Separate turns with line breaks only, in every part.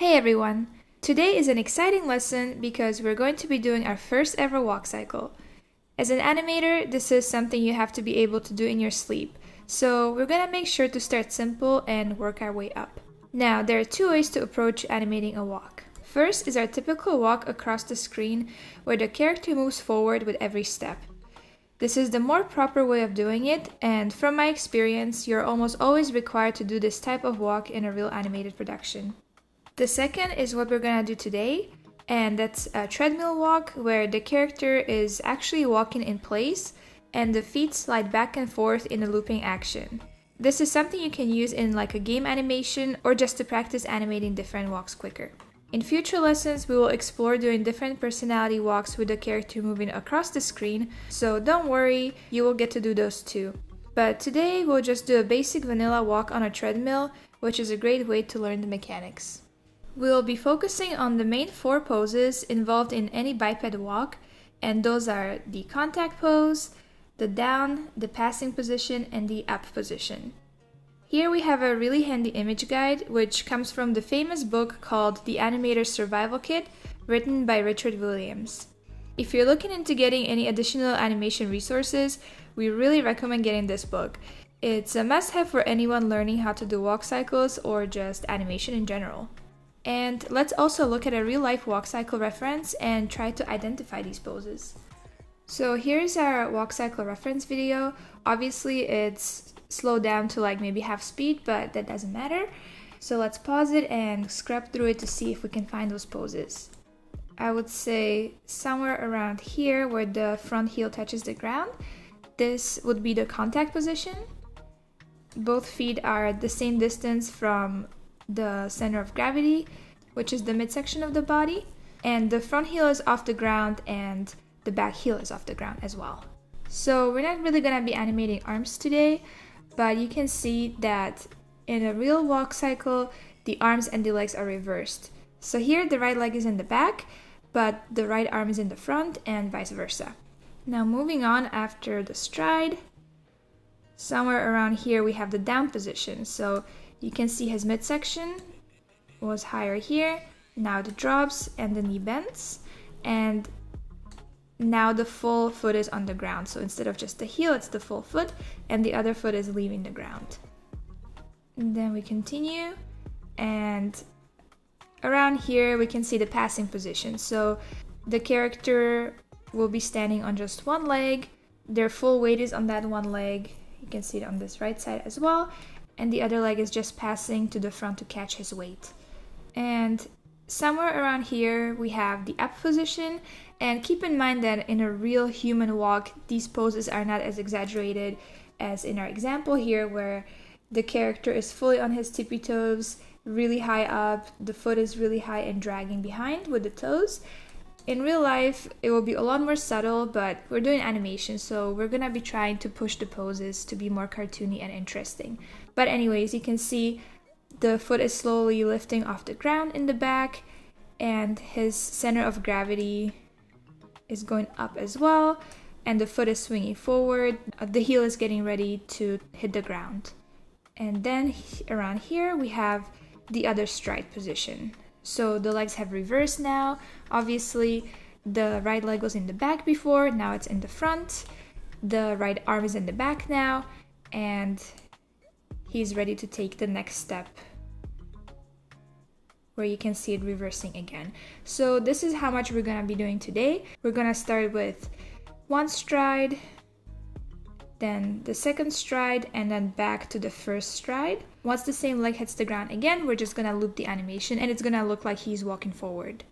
Hey everyone! Today is an exciting lesson because we're going to be doing our first ever walk cycle. As an animator, this is something you have to be able to do in your sleep, so we're going to make sure to start simple and work our way up. Now, there are two ways to approach animating a walk. First is our typical walk across the screen where the character moves forward with every step. This is the more proper way of doing it, and from my experience, you're almost always required to do this type of walk in a real animated production. The second is what we're gonna do today, and that's a treadmill walk where the character is actually walking in place and the feet slide back and forth in a looping action. This is something you can use in like a game animation or just to practice animating different walks quicker. In future lessons, we will explore doing different personality walks with the character moving across the screen, so don't worry, you will get to do those too. But today we'll just do a basic vanilla walk on a treadmill, which is a great way to learn the mechanics. We'll be focusing on the main 4 poses involved in any biped walk, and those are the contact pose, the down, the passing position, and the up position. Here we have a really handy image guide, which comes from the famous book called The Animator's Survival Kit, written by Richard Williams. If you're looking into getting any additional animation resources, we really recommend getting this book. It's a must-have for anyone learning how to do walk cycles or just animation in general. And let's also look at a real-life walk cycle reference and try to identify these poses. So here's our walk cycle reference video. Obviously it's slowed down to like maybe half speed, but that doesn't matter. So let's pause it and scrub through it to see if we can find those poses. I would say somewhere around here where the front heel touches the ground, this would be the contact position. Both feet are at the same distance from the center of gravity, which is the midsection of the body, and the front heel is off the ground and the back heel is off the ground as well. So we're not really going to be animating arms today, but you can see that in a real walk cycle, the arms and the legs are reversed. So here the right leg is in the back, but the right arm is in the front and vice versa. Now moving on after the stride, somewhere around here we have the down position. So you can see his midsection was higher here, now it drops and the knee bends, and now the full foot is on the ground. So instead of just the heel, it's the full foot, and the other foot is leaving the ground. And then we continue, and around here we can see the passing position. So the character will be standing on just one leg, their full weight is on that one leg, you can see it on this right side as well, and the other leg is just passing to the front to catch his weight. And somewhere around here we have the up position, and keep in mind that in a real human walk these poses are not as exaggerated as in our example here, where the character is fully on his tippy toes, really high up, the foot is really high and dragging behind with the toes. In real life it will be a lot more subtle, but we're doing animation, so we're gonna be trying to push the poses to be more cartoony and interesting. But anyways, you can see the foot is slowly lifting off the ground in the back, and his center of gravity is going up as well, and the foot is swinging forward. The heel is getting ready to hit the ground. And then around here we have the other stride position. So the legs have reversed now. Obviously the right leg was in the back before, now it's in the front. The right arm is in the back now, and he's ready to take the next step, where you can see it reversing again. So this is how much we're gonna be doing today. We're gonna start with one stride, then the second stride, and then back to the first stride. Once the same leg hits the ground again, we're just gonna loop the animation and it's gonna look like he's walking forward.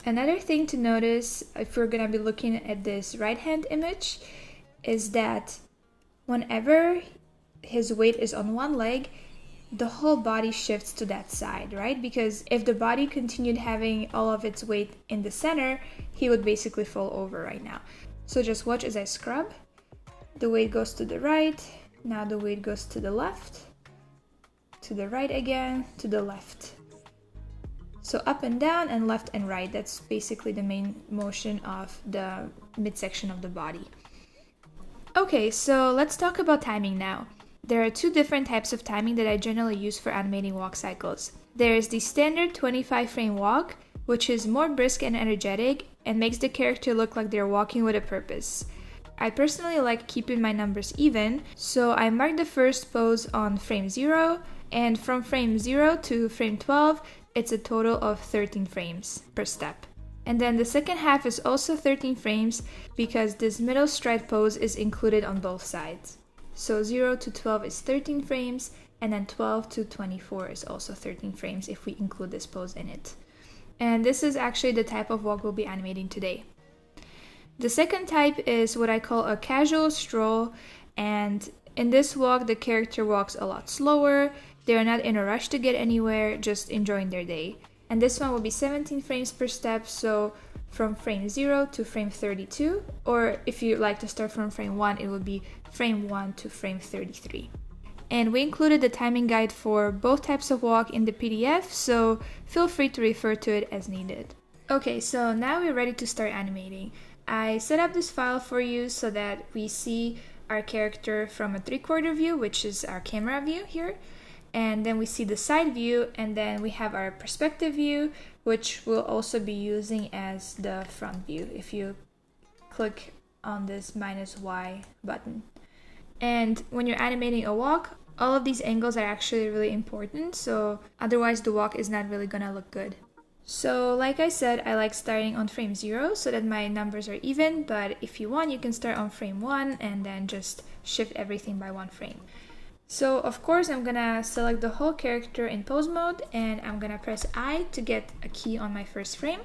Another thing to notice if we're gonna be looking at this right hand image is that whenever his weight is on one leg, the whole body shifts to that side, right? Because if the body continued having all of its weight in the center, he would basically fall over right now. So just watch as I scrub. The weight goes to the right, now the weight goes to the left, to the right again, to the left. So up and down and left and right, that's basically the main motion of the midsection of the body. Okay, so let's talk about timing now. There are 2 different types of timing that I generally use for animating walk cycles. There's the standard 25 frame walk, which is more brisk and energetic and makes the character look like they're walking with a purpose. I personally like keeping my numbers even, so I marked the first pose on frame 0, and from frame 0 to frame 12, it's a total of 13 frames per step. And then the second half is also 13 frames because this middle stride pose is included on both sides. So 0 to 12 is 13 frames, and then 12 to 24 is also 13 frames if we include this pose in it. And this is actually the type of walk we'll be animating today. The second type is what I call a casual stroll, and in this walk the character walks a lot slower. They're not in a rush to get anywhere, just enjoying their day. And this one will be 17 frames per step, so from frame 0 to frame 32, or if you like to start from frame 1, it will be frame 1 to frame 33. And we included the timing guide for both types of walk in the PDF, so feel free to refer to it as needed. Okay, so now we're ready to start animating. I set up this file for you so that we see our character from a 3/4 view, which is our camera view here. And then we see the side view, and then we have our perspective view, which we'll also be using as the front view if you click on this -Y button. And when you're animating a walk, all of these angles are actually really important, so otherwise the walk is not really gonna look good. So like I said, I like starting on frame 0 so that my numbers are even, but if you want, you can start on frame 1 and then just shift everything by 1 frame. So of course I'm gonna select the whole character in pose mode, and I'm gonna press I to get a key on my first frame,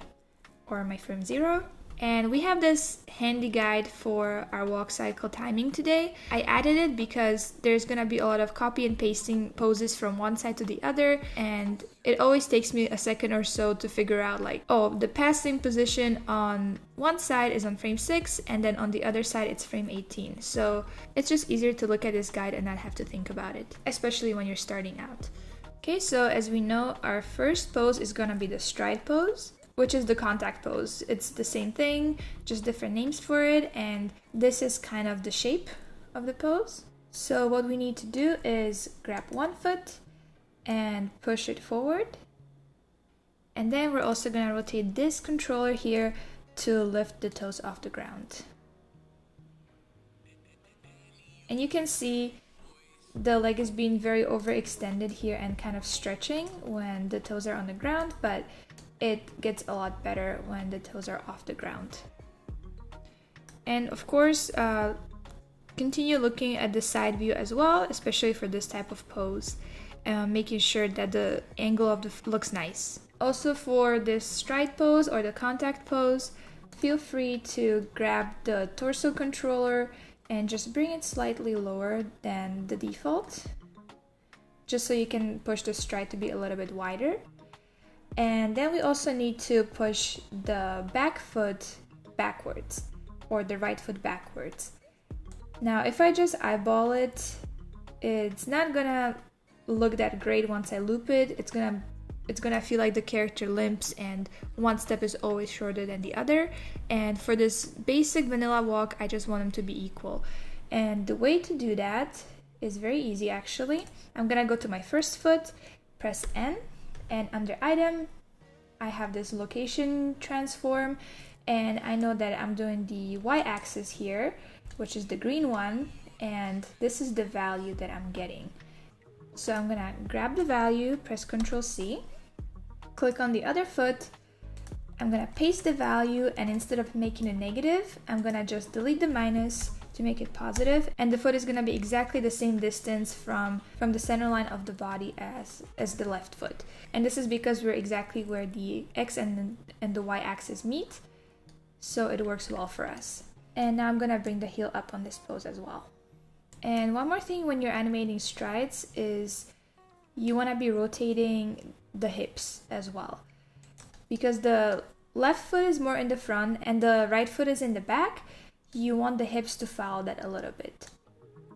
or my frame 0. And we have this handy guide for our walk cycle timing today. I added it because there's gonna be a lot of copy and pasting poses from one side to the other, and it always takes me a second or so to figure out like, oh, the passing position on one side is on frame 6, and then on the other side it's frame 18. So it's just easier to look at this guide and not have to think about it, especially when you're starting out. Okay, so as we know, our first pose is gonna be the stride pose, which is the contact pose. It's the same thing, just different names for it, and this is kind of the shape of the pose. So what we need to do is grab one foot and push it forward, and then we're also going to rotate this controller here to lift the toes off the ground. And you can see the leg is being very overextended here and kind of stretching when the toes are on the ground, but it gets a lot better when the toes are off the ground. And of course, continue looking at the side view as well, especially for this type of pose, making sure that the angle of the looks nice. Also for this stride pose or the contact pose, feel free to grab the torso controller and just bring it slightly lower than the default, just so you can push the stride to be a little bit wider. And then we also need to push the back foot backwards, or the right foot backwards. Now if I just eyeball it, it's not gonna look that great once I loop it. It's gonna feel like the character limps and one step is always shorter than the other. And for this basic vanilla walk, I just want them to be equal. And the way to do that is very easy actually. I'm gonna go to my first foot, press N, and under item, I have this location transform, and I know that I'm doing the y-axis here, which is the green one, and this is the value that I'm getting. So I'm gonna grab the value, press Ctrl C, click on the other foot, I'm gonna paste the value, and instead of making a negative, I'm gonna just delete the minus to make it positive, and the foot is gonna be exactly the same distance from the center line of the body as the left foot. And this is because we're exactly where the X and the Y axis meet, so it works well for us. And now I'm gonna bring the heel up on this pose as well. And one more thing when you're animating strides is you wanna be rotating the hips as well, because the left foot is more in the front and the right foot is in the back. You want the hips to follow that a little bit.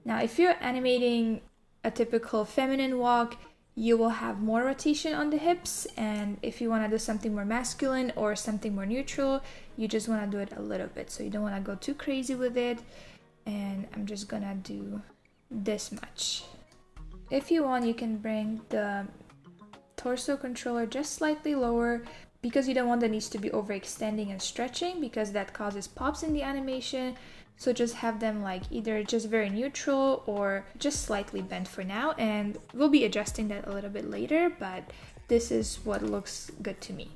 Now, if you're animating a typical feminine walk, you will have more rotation on the hips, and if you want to do something more masculine or something more neutral, you just want to do it a little bit. So you don't want to go too crazy with it, and I'm just gonna do this much. If you want, you can bring the torso controller just slightly lower because you don't want the knees to be overextending and stretching because that causes pops in the animation. So just have them like either just very neutral or just slightly bent for now, and we'll be adjusting that a little bit later, but this is what looks good to me.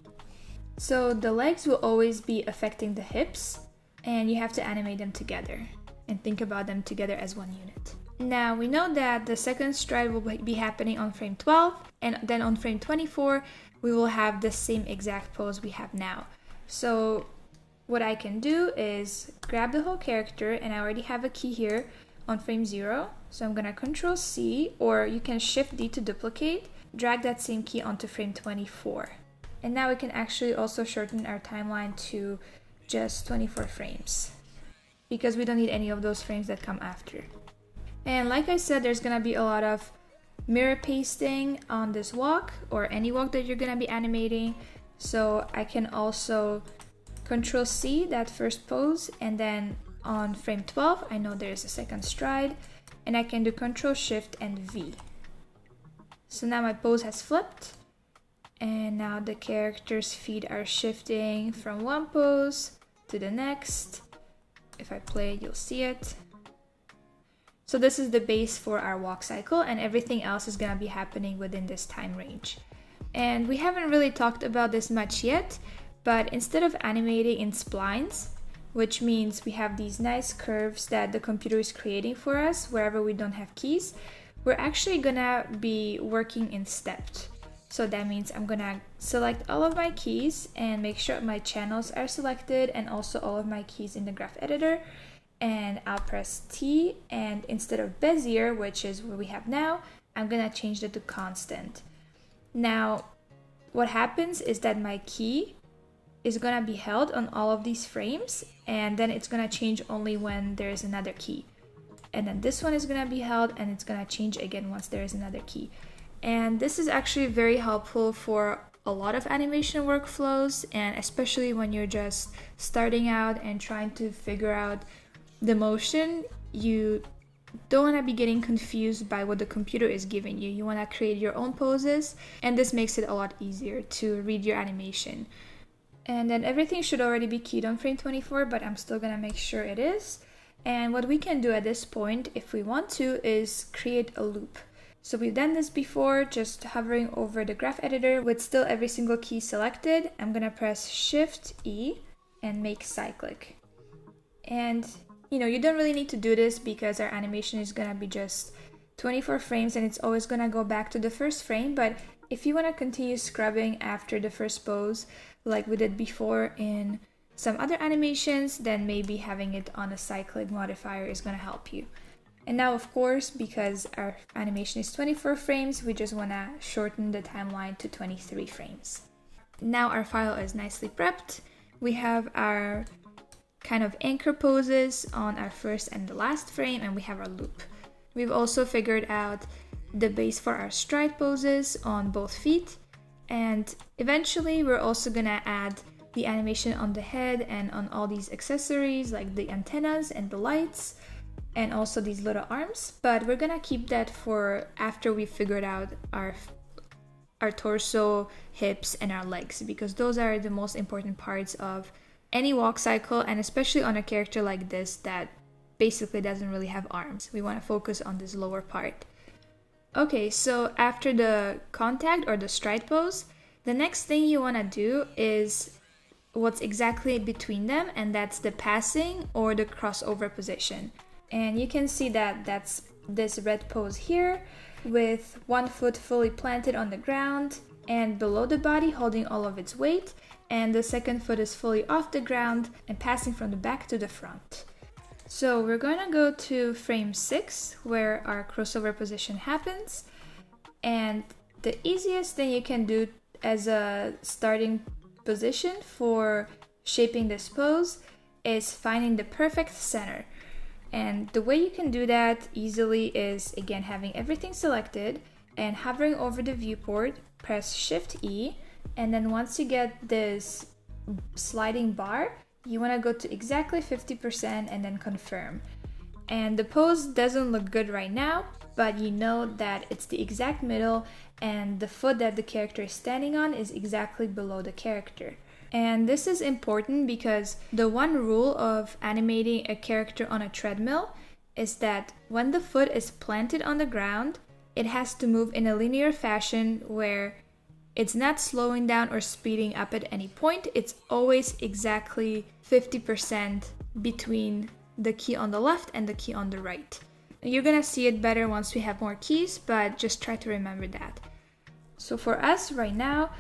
So the legs will always be affecting the hips, and you have to animate them together and think about them together as one unit. Now we know that the second stride will be happening on frame 12, and then on frame 24 we will have the same exact pose we have now. So what I can do is grab the whole character, and I already have a key here on frame 0. So I'm gonna Control C, or you can Shift D to duplicate, drag that same key onto frame 24. And now we can actually also shorten our timeline to just 24 frames because we don't need any of those frames that come after. And like I said, there's gonna be a lot of mirror pasting on this walk or any walk that you're gonna be animating. So I can also Control C that first pose, and then on frame 12 I know there's a second stride, and I can do Control Shift and V. So now my pose has flipped, and now the character's feet are shifting from one pose to the next. If I play it, you'll see it. So this is the base for our walk cycle, and everything else is gonna be happening within this time range. And we haven't really talked about this much yet, but instead of animating in splines, which means we have these nice curves that the computer is creating for us wherever we don't have keys, we're actually gonna be working in stepped. So that means I'm gonna select all of my keys and make sure my channels are selected, and also all of my keys in the graph editor. And I'll press T, and instead of Bezier, which is what we have now, I'm gonna change that to constant. Now, what happens is that my key is gonna be held on all of these frames, and then it's gonna change only when there is another key. And then this one is gonna be held, and it's gonna change again once there is another key. And this is actually very helpful for a lot of animation workflows, and especially when you're just starting out and trying to figure out the motion. You don't want to be getting confused by what the computer is giving you. You want to create your own poses, and this makes it a lot easier to read your animation. And then everything should already be keyed on frame 24, but I'm still going to make sure it is. And what we can do at this point, if we want to, is create a loop. So we've done this before, just hovering over the graph editor with still every single key selected. I'm going to press Shift E and make cyclic. And you don't really need to do this because our animation is gonna be just 24 frames, and it's always gonna go back to the first frame. But if you wanna continue scrubbing after the first pose, like we did before in some other animations, then maybe having it on a cyclic modifier is gonna help you. And now, of course, because our animation is 24 frames, we just wanna shorten the timeline to 23 frames. Now our file is nicely prepped. We have our kind of anchor poses on our first and the last frame, and we have our loop. We've also figured out the base for our stride poses on both feet, and eventually we're also gonna add the animation on the head and on all these accessories like the antennas and the lights and also these little arms, but we're gonna keep that for after we figured out our torso, hips, and our legs, because those are the most important parts of any walk cycle, and especially on a character like this that basically doesn't really have arms. We want to focus on this lower part. Okay, so after the contact or the stride pose, the next thing you want to do is what's exactly between them, and that's the passing or the crossover position. And you can see that that's this red pose here with one foot fully planted on the ground and below the body holding all of its weight, and the second foot is fully off the ground and passing from the back to the front. So we're going to go to frame 6 where our crossover position happens, and the easiest thing you can do as a starting position for shaping this pose is finding the perfect center. And the way you can do that easily is, again, having everything selected and hovering over the viewport, press Shift E, and then once you get this sliding bar, you want to go to exactly 50% and then confirm. And the pose doesn't look good right now, but you know that it's the exact middle and the foot that the character is standing on is exactly below the character. And this is important because the one rule of animating a character on a treadmill is that when the foot is planted on the ground, it has to move in a linear fashion where it's not slowing down or speeding up at any point. It's always exactly 50% between the key on the left and the key on the right. You're gonna see it better once we have more keys, but just try to remember that. So for us right now,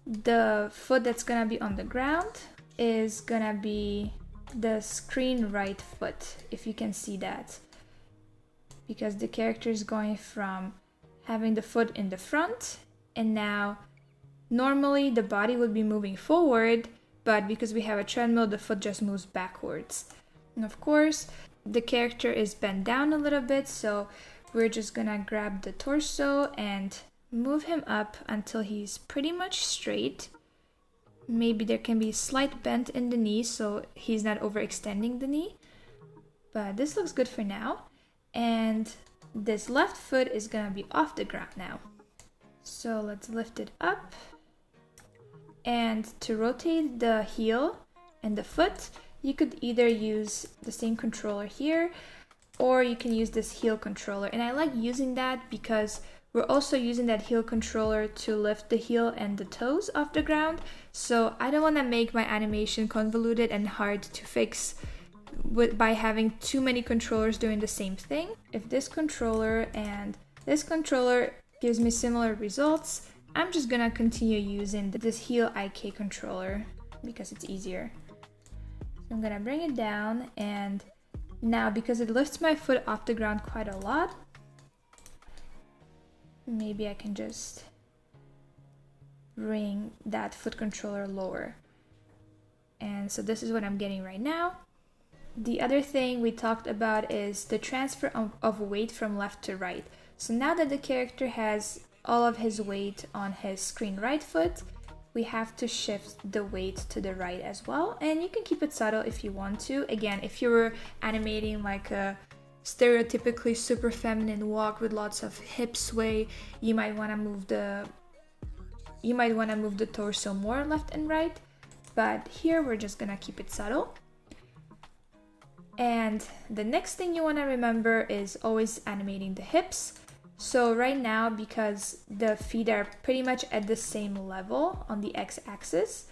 the foot that's gonna be on the ground is gonna be the screen right foot, if you can see that. Because the character is going from having the foot in the front, and now normally the body would be moving forward, but because we have a treadmill, the foot just moves backwards. And of course, the character is bent down a little bit, so we're just gonna grab the torso and move him up until he's pretty much straight. Maybe there can be a slight bend in the knee so he's not overextending the knee, but this looks good for now. And this left foot is gonna be off the ground now. So let's lift it up. And to rotate the heel and the foot, you could either use the same controller here, or you can use this heel controller. And I like using that because we're also using that heel controller to lift the heel and the toes off the ground. So I don't want to make my animation convoluted and hard to fix by having too many controllers doing the same thing. If this controller and this controller gives me similar results, I'm just gonna continue using this heel IK controller because it's easier. I'm gonna bring it down, and now because it lifts my foot off the ground quite a lot, maybe I can just bring that foot controller lower. And so this is what I'm getting right now. The other thing we talked about is the transfer of weight from left to right. So now that the character has all of his weight on his screen right foot, we have to shift the weight to the right as well. And you can keep it subtle if you want to. Again, if you were animating like a stereotypically super feminine walk with lots of hip sway, you might want to move the torso more left and right. But here we're just gonna keep it subtle. And the next thing you want to remember is always animating the hips. So right now, because the feet are pretty much at the same level on the x-axis,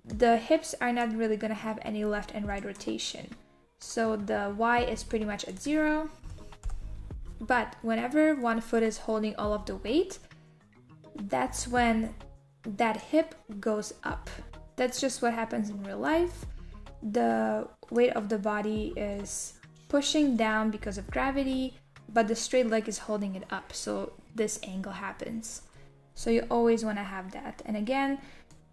the hips are not really going to have any left and right rotation. So the y is pretty much at 0. But whenever one foot is holding all of the weight, that's when that hip goes up. That's just what happens in real life. The weight of the body is pushing down because of gravity, but the straight leg is holding it up, so this angle happens. So you always want to have that. And again,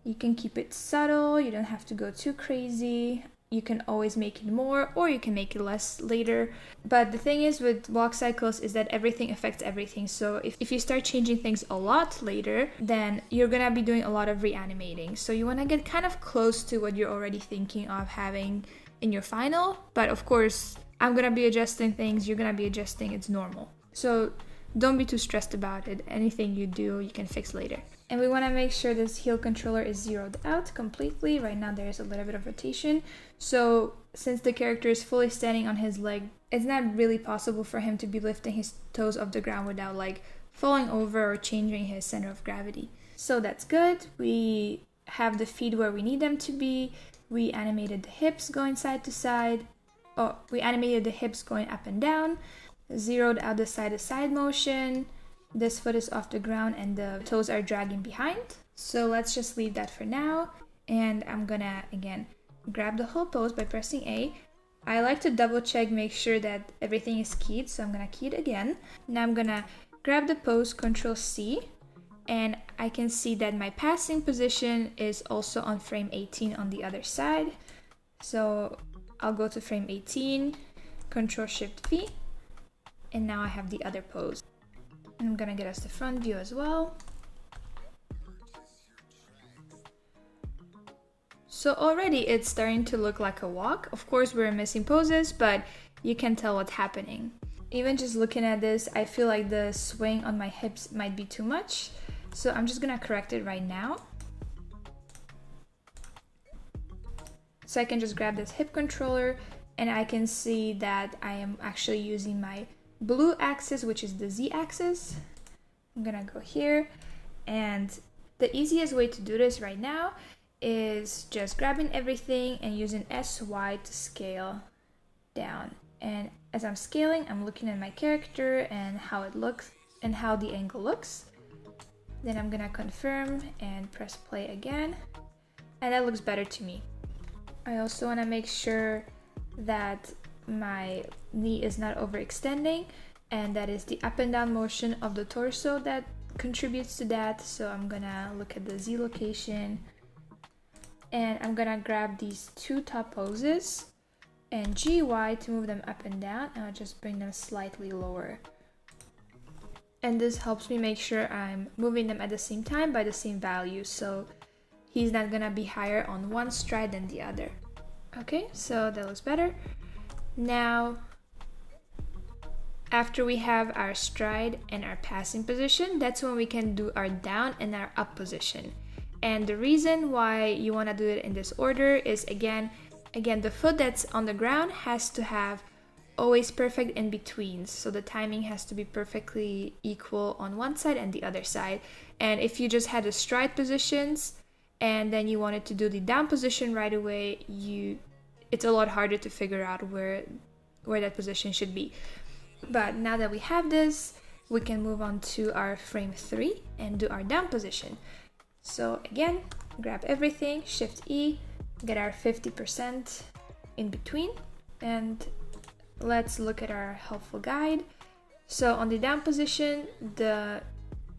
you can keep it subtle, you don't have to go too crazy. You can always make it more, or you can make it less later. But the thing is with walk cycles is that everything affects everything. So if you start changing things a lot later, then you're gonna be doing a lot of reanimating. So you wanna get kind of close to what you're already thinking of having in your final. But of course, I'm gonna be adjusting things, you're gonna be adjusting, it's normal. So don't be too stressed about it. Anything you do, you can fix later. And we want to make sure this heel controller is zeroed out completely. Right now there's a little bit of rotation. So since the character is fully standing on his leg, it's not really possible for him to be lifting his toes off the ground without like falling over or changing his center of gravity. So that's good. We have the feet where we need them to be. We animated the hips going side to side. Oh, we animated the hips going up and down. Zeroed out the side-to-side motion. This foot is off the ground and the toes are dragging behind. So let's just leave that for now. And I'm gonna, again, grab the whole pose by pressing A. I like to double check, make sure that everything is keyed. So I'm gonna key it again. Now I'm gonna grab the pose, Control C. And I can see that my passing position is also on frame 18 on the other side. So I'll go to frame 18, Control Shift V. And now I have the other pose. And I'm gonna get us the front view as well. So already it's starting to look like a walk. Of course we're missing poses, but you can tell what's happening. Even just looking at this, I feel like the swing on my hips might be too much. So I'm just gonna correct it right now. So I can just grab this hip controller and I can see that I am actually using my blue axis, which is the Z axis. I'm gonna go here, and the easiest way to do this right now is just grabbing everything and using SY to scale down. And as I'm scaling, I'm looking at my character and how it looks and how the angle looks. Then I'm gonna confirm and press play again, and that looks better to me. I also wanna make sure that my knee is not overextending, and that is the up and down motion of the torso that contributes to that. So I'm gonna look at the Z location, and I'm gonna grab these two top poses and GY to move them up and down, and I'll just bring them slightly lower. And this helps me make sure I'm moving them at the same time by the same value, so he's not gonna be higher on one stride than the other. Okay, so that looks better. Now, after we have our stride and our passing position, that's when we can do our down and our up position. And the reason why you want to do it in this order is again, the foot that's on the ground has to have always perfect in betweens. So the timing has to be perfectly equal on one side and the other side. And if you just had the stride positions and then you wanted to do the down position right away, it's a lot harder to figure out where that position should be. But now that we have this, we can move on to our frame 3 and do our down position. So again, grab everything, Shift E, get our 50% in between, and let's look at our helpful guide. So on the down position, the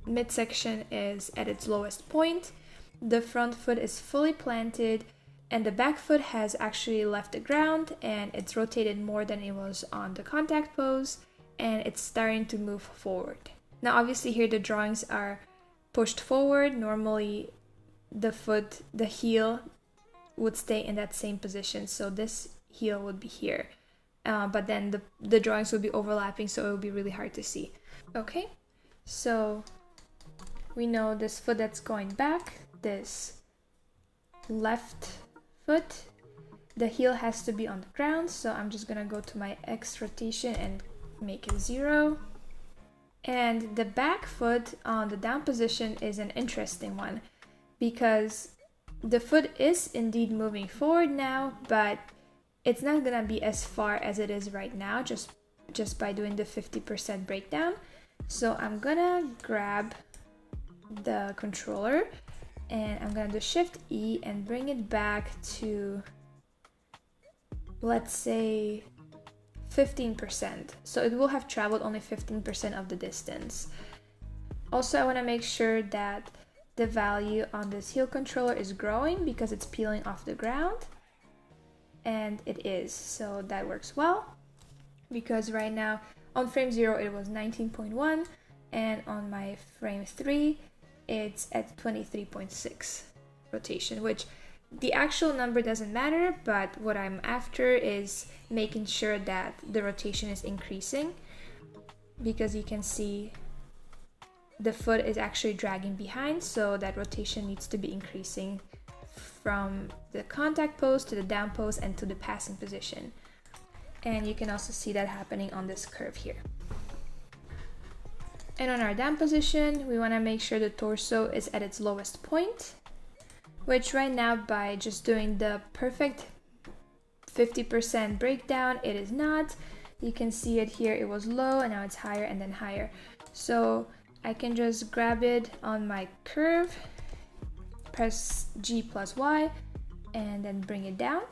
midsection is at its lowest point, the front foot is fully planted, and the back foot has actually left the ground and it's rotated more than it was on the contact pose, and it's starting to move forward. Now obviously here the drawings are pushed forward. Normally the heel would stay in that same position, so this heel would be here. But then the drawings will be overlapping, so it will be really hard to see. Okay, so we know this foot that's going back, this left foot, the heel has to be on the ground, so I'm just gonna go to my X rotation and make it 0. And the back foot on the down position is an interesting one because the foot is indeed moving forward now, but it's not gonna be as far as it is right now just by doing the 50% breakdown. So I'm gonna grab the controller and I'm gonna do Shift E and bring it back to, let's say, 15%. So it will have traveled only 15% of the distance. Also, I want to make sure that the value on this heel controller is growing because it's peeling off the ground, and it is, so that works well because right now on frame 0 it was 19.1 and on my frame 3 it's at 23.6 rotation, which the actual number doesn't matter, but what I'm after is making sure that the rotation is increasing, because you can see the foot is actually dragging behind, so that rotation needs to be increasing from the contact pose to the down pose and to the passing position. And you can also see that happening on this curve here. And on our down position, we want to make sure the torso is at its lowest point, which right now by just doing the perfect 50% breakdown, it is not. You can see it here, it was low and now it's higher and then higher. So I can just grab it on my curve, press G plus Y, and then bring it down.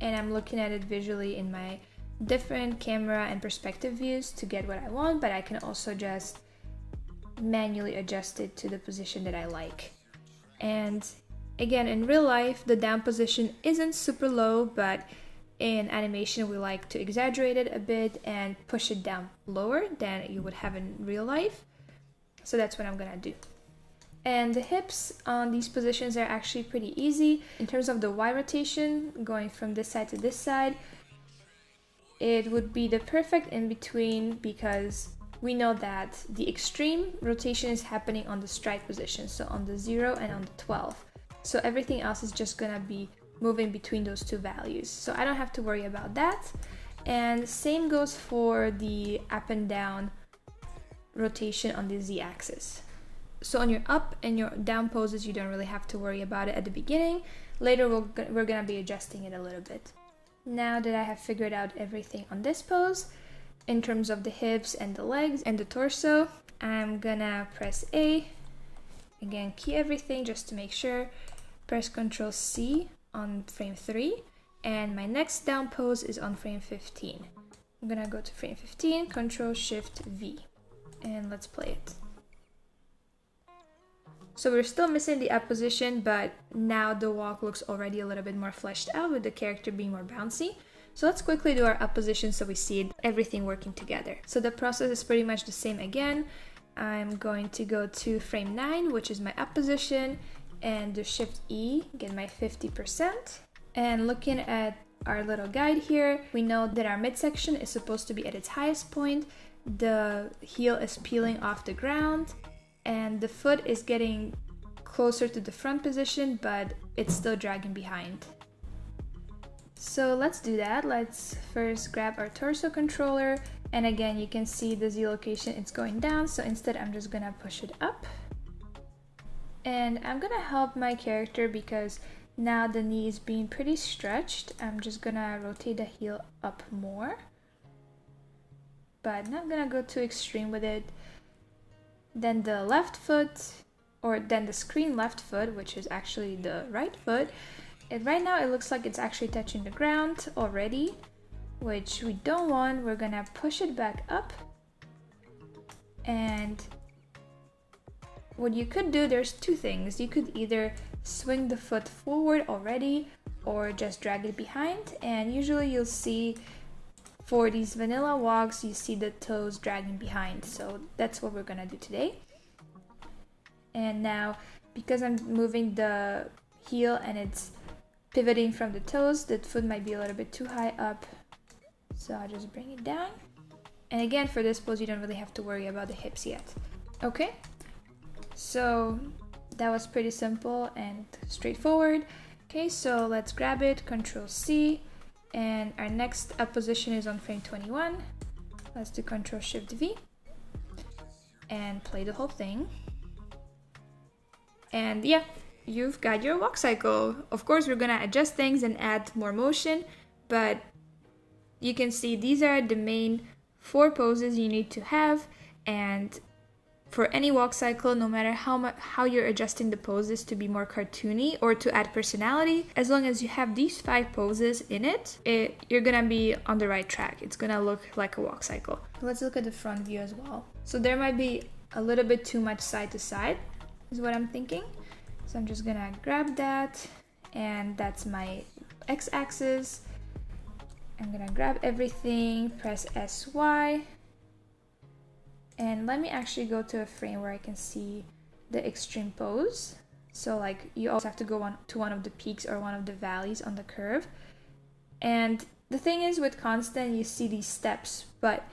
And I'm looking at it visually in my different camera and perspective views to get what I want, but I can also just manually adjust it to the position that I like. And again, in real life, the down position isn't super low, but in animation, we like to exaggerate it a bit and push it down lower than you would have in real life. So that's what I'm gonna do. And the hips on these positions are actually pretty easy. In terms of the Y rotation, going from this side to this side, it would be the perfect in between because we know that the extreme rotation is happening on the stride position, so on the 0 and on the 12. So everything else is just gonna be moving between those two values. So I don't have to worry about that. And same goes for the up and down rotation on the z-axis. So on your up and your down poses, you don't really have to worry about it at the beginning. Later we're gonna be adjusting it a little bit. Now that I have figured out everything on this pose, in terms of the hips and the legs and the torso, I'm gonna press A. Again, key everything just to make sure. Press Ctrl C on frame 3, and my next down pose is on frame 15. I'm gonna go to frame 15, Ctrl Shift V, and let's play it. So we're still missing the up position, but now the walk looks already a little bit more fleshed out with the character being more bouncy. So let's quickly do our up position so we see everything working together. So the process is pretty much the same again. I'm going to go to frame 9, which is my up position, and do Shift E, get my 50%. And looking at our little guide here, we know that our midsection is supposed to be at its highest point. The heel is peeling off the ground, and the foot is getting closer to the front position, but it's still dragging behind. So let's do that. Let's first grab our torso controller, and again you can see the Z location, it's going down, so instead I'm just gonna push it up. And I'm gonna help my character because now the knee is being pretty stretched. I'm just gonna rotate the heel up more, but not gonna go too extreme with it. Then the left foot, or then the screen left foot, which is actually the right foot, and right now it looks like it's actually touching the ground already, which we don't want. We're gonna push it back up. And what you could do, there's two things. You could either swing the foot forward already or just drag it behind, and usually you'll see for these vanilla walks you see the toes dragging behind, so that's what we're gonna do today. And now because I'm moving the heel and it's pivoting from the toes, the foot might be a little bit too high up, so I'll just bring it down. And again, for this pose you don't really have to worry about the hips yet. Okay, so that was pretty simple and straightforward. Okay, so let's grab it, Ctrl C, and our next up position is on frame 21. Let's do Ctrl Shift V and play the whole thing. And yeah, you've got your walk cycle. Of course, we're gonna adjust things and add more motion, but you can see these are the main 4 poses you need to have. And for any walk cycle, no matter how you're adjusting the poses to be more cartoony or to add personality, as long as you have these 5 poses in it, you're gonna be on the right track. It's gonna look like a walk cycle. Let's look at the front view as well. So there might be a little bit too much side to side, is what I'm thinking. So I'm just gonna grab that, and that's my x-axis. I'm gonna grab everything, press SY, and let me actually go to a frame where I can see the extreme pose. So like you always have to go to one of the peaks or one of the valleys on the curve. And the thing is with constant you see these steps, but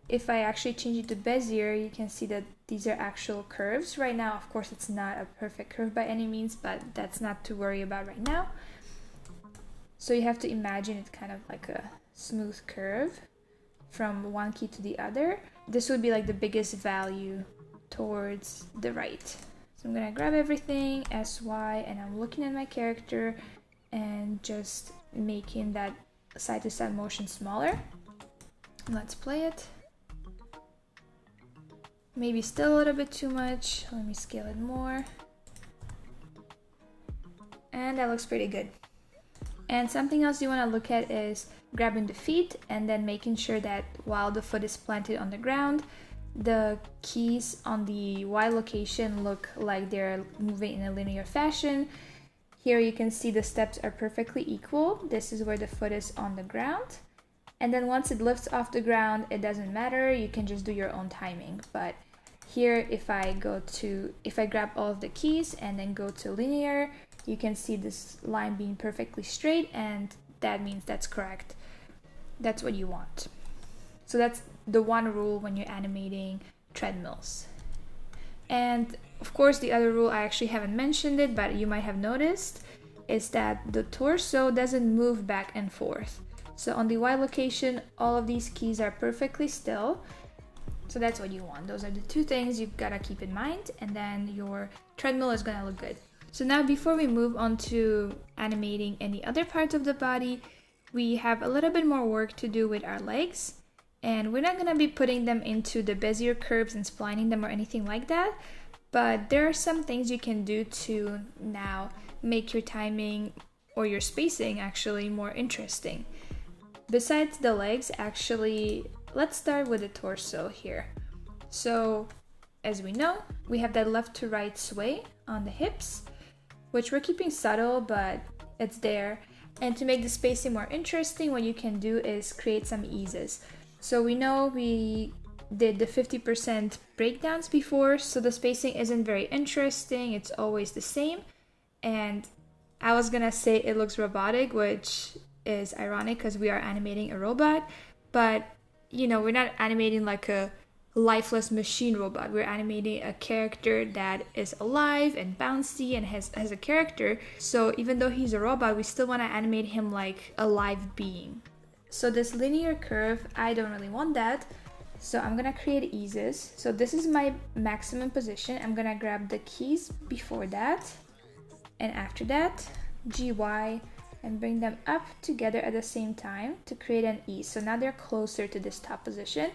if I actually change it to Bezier, you can see that these are actual curves. Right now, of course, it's not a perfect curve by any means, but that's not to worry about right now. So you have to imagine it kind of like a smooth curve from one key to the other. This would be like the biggest value towards the right. So I'm gonna grab everything, SY, and I'm looking at my character and just making that side to side motion smaller. Let's play it. Maybe still a little bit too much. Let me scale it more. And that looks pretty good. And something else you want to look at is grabbing the feet and then making sure that while the foot is planted on the ground, the keys on the Y location look like they're moving in a linear fashion. Here you can see the steps are perfectly equal. This is where the foot is on the ground. And then once it lifts off the ground, it doesn't matter, you can just do your own timing. But here, if I grab all of the keys and then go to linear, you can see this line being perfectly straight, and that means that's correct. that's what you want. So that's the one rule when you're animating treadmills. And of course, the other rule, I actually haven't mentioned it, but you might have noticed, is that the torso doesn't move back and forth. So on the Y location, all of these keys are perfectly still. So that's what you want. Those are the two things you've got to keep in mind, and then your treadmill is going to look good. So now before we move on to animating any other parts of the body, we have a little bit more work to do with our legs. And we're not going to be putting them into the Bezier curves and splining them or anything like that. But there are some things you can do to now make your timing or your spacing actually more interesting. Besides the legs, actually, let's start with the torso here. So as we know, we have that left to right sway on the hips, which we're keeping subtle, but it's there. And to make the spacing more interesting, what you can do is create some eases. So we know we did the 50% breakdowns before, so the spacing isn't very interesting. It's always the same. And I was gonna say it looks robotic, which is ironic because we are animating a robot, but you know, we're not animating like a lifeless machine robot. We're animating a character that is alive and bouncy and has a character. So even though he's a robot, we still want to animate him like a live being. So this linear curve, I don't really want that. So I'm gonna create eases. So this is my maximum position. I'm gonna grab the keys before that and after that, GY, and bring them up together at the same time to create an ease. So now they're closer to this top position.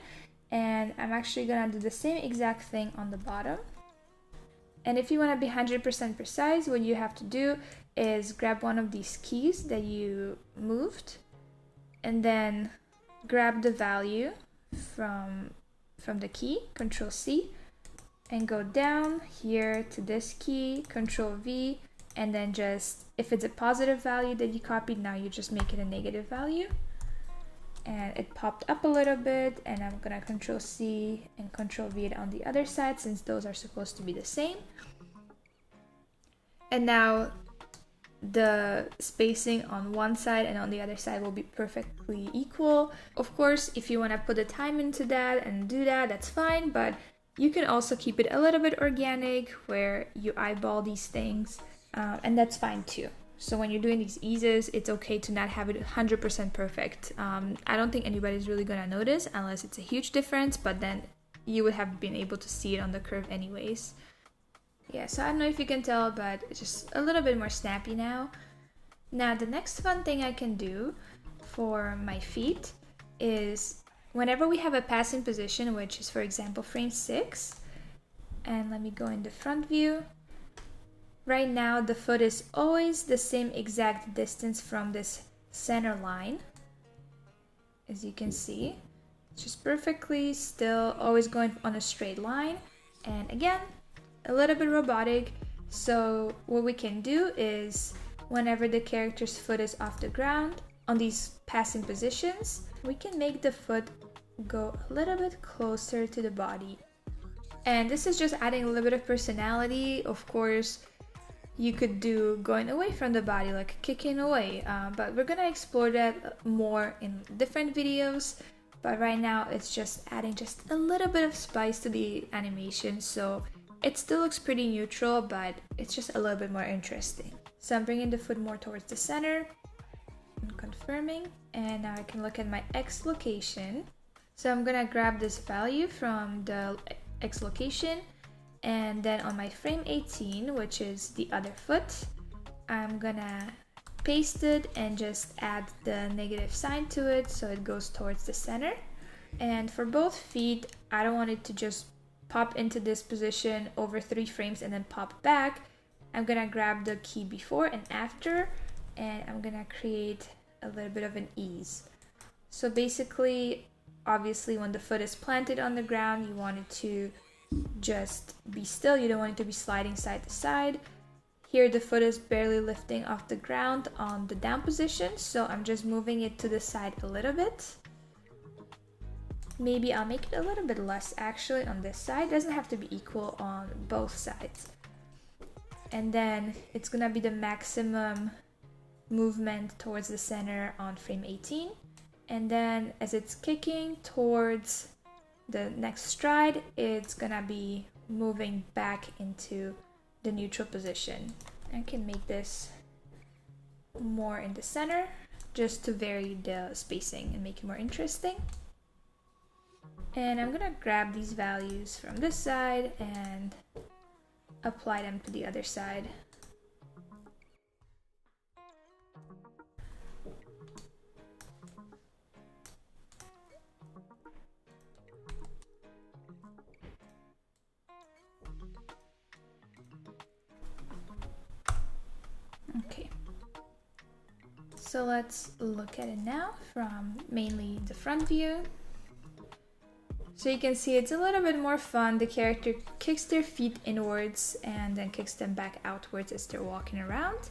And I'm actually gonna do the same exact thing on the bottom. And if you wanna be 100% precise, what you have to do is grab one of these keys that you moved and then grab the value from the key, Control C, and go down here to this key, Control V, and then just, if it's a positive value that you copied, now you just make it a negative value. And it popped up a little bit, and I'm gonna Control C and Control V it on the other side since those are supposed to be the same. And now the spacing on one side and on the other side will be perfectly equal. Of course, if you want to put the time into that and do that, that's fine, but you can also keep it a little bit organic where you eyeball these things, and that's fine too. So when you're doing these eases, it's okay to not have it 100% perfect. I don't think anybody's really gonna notice unless it's a huge difference, but then you would have been able to see it on the curve anyways. Yeah, so I don't know if you can tell, but it's just a little bit more snappy now. Now, the next fun thing I can do for my feet is whenever we have a passing position, which is, for example, frame 6, and let me go in the front view. Right now, the foot is always the same exact distance from this center line, as you can see. It's just perfectly still, always going on a straight line. And again, a little bit robotic. So what we can do is whenever the character's foot is off the ground on these passing positions, we can make the foot go a little bit closer to the body. And this is just adding a little bit of personality. Of course, you could do going away from the body, like kicking away, but we're gonna explore that more in different videos. But right now it's just adding just a little bit of spice to the animation, so it still looks pretty neutral, but it's just a little bit more interesting. So I'm bringing the foot more towards the center and confirming, and now I can look at my X location. So I'm gonna grab this value from the X location, and then on my frame 18, which is the other foot, I'm gonna paste it and just add the negative sign to it so it goes towards the center. And for both feet, I don't want it to just pop into this position over 3 frames and then pop back. I'm gonna grab the key before and after, and I'm gonna create a little bit of an ease. So basically, obviously when the foot is planted on the ground, you want it to just be still. You don't want it to be sliding side to side. Here the foot is barely lifting off the ground on the down position, so I'm just moving it to the side a little bit. Maybe I'll make it a little bit less actually on this side. It doesn't have to be equal on both sides. And then it's gonna be the maximum movement towards the center on frame 18. And then as it's kicking towards the next stride, it's gonna be moving back into the neutral position. I can make this more in the center just to vary the spacing and make it more interesting. And I'm gonna grab these values from this side and apply them to the other side. Okay, so let's look at it now from mainly the front view. So you can see it's a little bit more fun. The character kicks their feet inwards and then kicks them back outwards as they're walking around.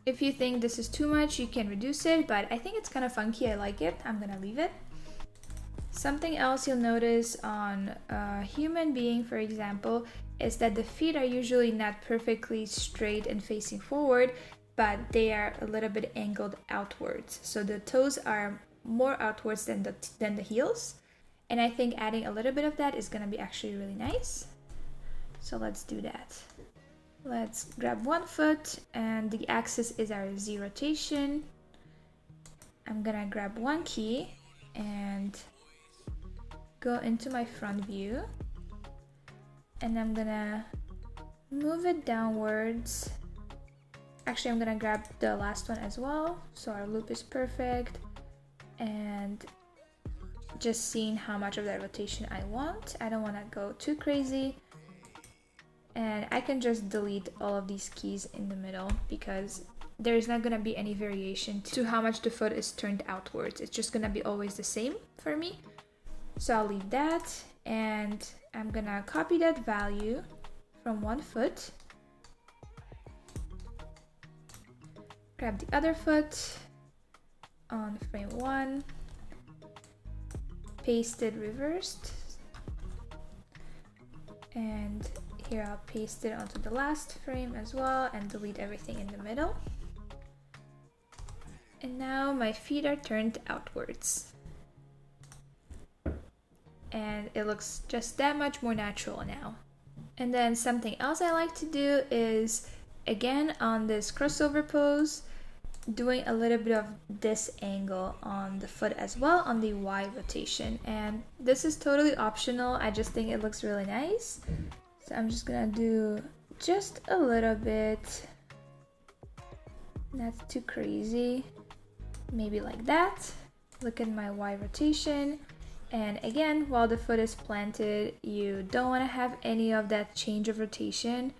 If you think this is too much, you can reduce it, but I think it's kind of funky. I like it. I'm gonna leave it. Something else you'll notice on a human being, for example, is that the feet are usually not perfectly straight and facing forward, but they are a little bit angled outwards. So the toes are more outwards than the heels. And I think adding a little bit of that is gonna be actually really nice. So let's do that. Let's grab one foot, and the axis is our Z rotation. I'm gonna grab one key and go into my front view. And I'm gonna move it downwards. Actually, I'm gonna grab the last one as well, so our loop is perfect. And just seeing how much of that rotation I want. I don't want to go too crazy. And I can just delete all of these keys in the middle because there's not gonna be any variation to how much the foot is turned outwards. It's just gonna be always the same for me. So I'll leave that, and I'm gonna copy that value from one foot, grab the other foot on frame 1, paste it reversed, and here I'll paste it onto the last frame as well and delete everything in the middle. And now my feet are turned outwards. And it looks just that much more natural now. And then something else I like to do is, again, on this crossover pose, doing a little bit of this angle on the foot as well, on the Y rotation. And this is totally optional. I just think it looks really nice. So I'm just gonna do just a little bit, not too crazy, maybe like that. Look at my Y rotation. And again, while the foot is planted, you don't want to have any of that change of rotation.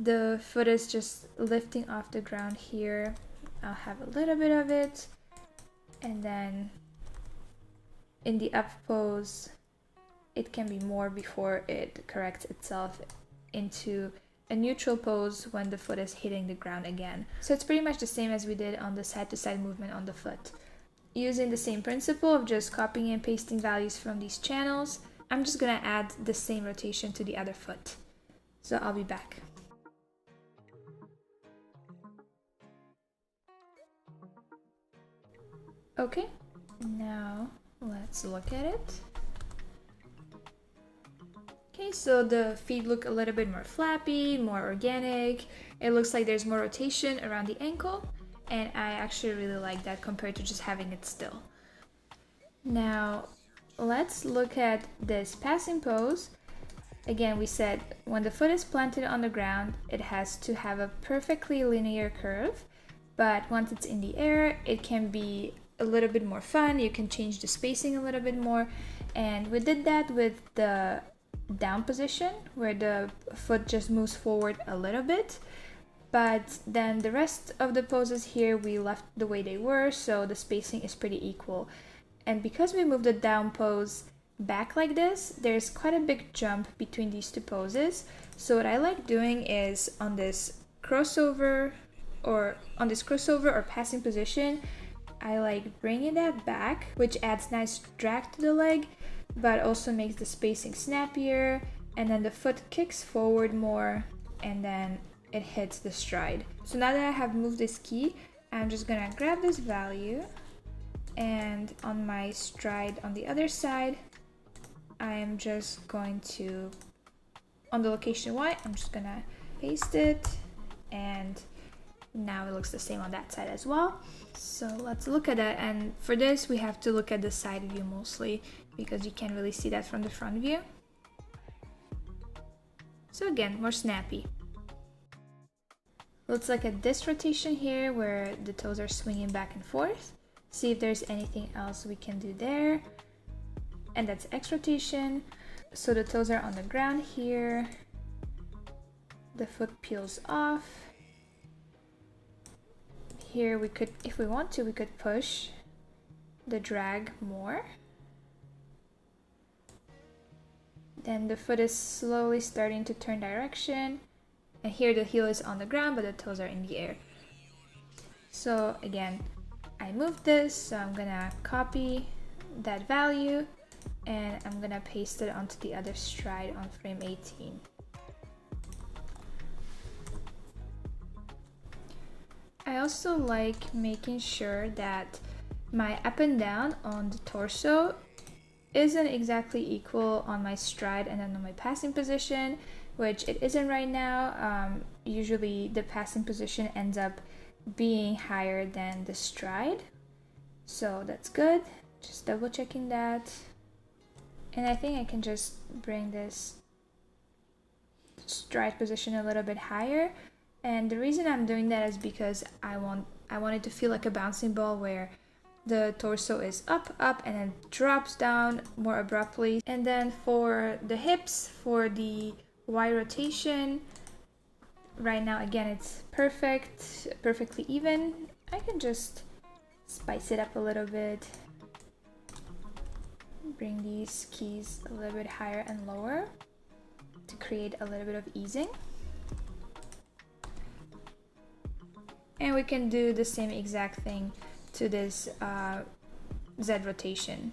The foot is just lifting off the ground here. I'll have a little bit of it. And then in the up pose, it can be more before it corrects itself into a neutral pose when the foot is hitting the ground again. So it's pretty much the same as we did on the side-to-side movement on the foot. Using the same principle of just copying and pasting values from these channels, I'm just gonna add the same rotation to the other foot. So I'll be back. Okay, now let's look at it. Okay, so the feet look a little bit more flappy, more organic. It looks like there's more rotation around the ankle, and I actually really like that compared to just having it still. Now, let's look at this passing pose. Again, we said when the foot is planted on the ground, it has to have a perfectly linear curve, but once it's in the air, it can be a little bit more fun. You can change the spacing a little bit more, and we did that with the down position where the foot just moves forward a little bit, but then the rest of the poses here we left the way they were, so the spacing is pretty equal. And because we moved the down pose back like this, there's quite a big jump between these two poses. So what I like doing is on this crossover or passing position, I like bringing that back, which adds nice drag to the leg, but also makes the spacing snappier, and then the foot kicks forward more, and then it hits the stride. So now that I have moved this key, I'm just gonna grab this value And on my stride on the other side, I am just going to, on the location Y, I'm just gonna paste it, and now it looks the same on that side as well. So let's look at that, and for this we have to look at the side view mostly because you can't really see that from the front view. So again, more snappy. Let's look at this rotation here where the toes are swinging back and forth. See if there's anything else we can do there. And that's X rotation. So the toes are on the ground here. The foot peels off. Here we could, if we want to, we could push the drag more. Then the foot is slowly starting to turn direction. And here the heel is on the ground, but the toes are in the air. So again, I moved this, so I'm gonna copy that value and I'm gonna paste it onto the other stride on frame 18. I also like making sure that my up and down on the torso isn't exactly equal on my stride and then on my passing position, which it isn't right now. Usually the passing position ends up being higher than the stride, so that's good. Just double checking that. And I think I can just bring this stride position a little bit higher. And the reason I'm doing that is because I want it to feel like a bouncing ball where the torso is up, and then drops down more abruptly. And then for the hips, for the Y rotation, right now again it's perfectly even. I can just spice it up a little bit, bring these keys a little bit higher and lower to create a little bit of easing. And we can do the same exact thing to this Z rotation.